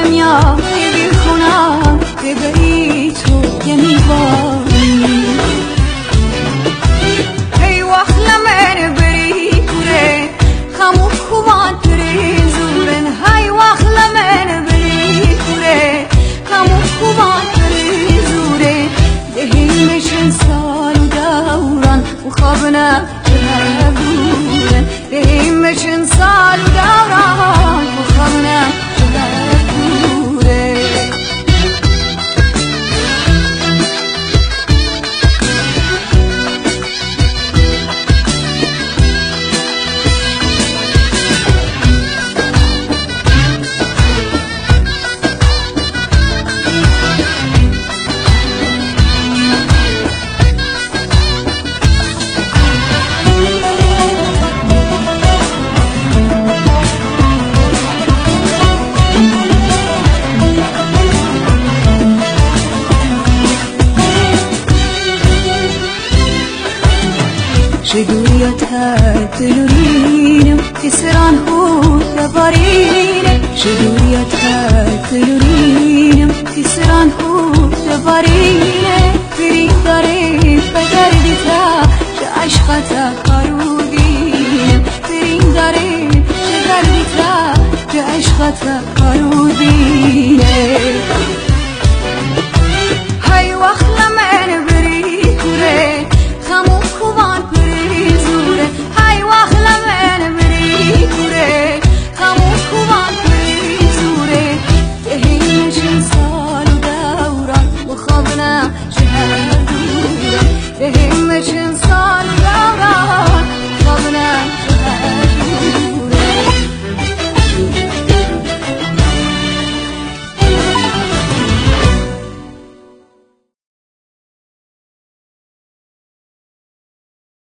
دنیا بی خونم ببری تو یه میوانی ای وقت لمن بری کوره خمو خوان تری زورن های وقت لمن بری کوره خمو خوان تری زوره دهی مشن سال دوران و خوابنا جبورن دهی مشن سال دوران و خوابنا جبوره شدوية تلورينم تسران هو تبارينم شدوية تلورينم تسران هو تبارينم فريد داري فدردي تا عشقتا قارودينم فريد داري فدردي تا عشقتا قارودينم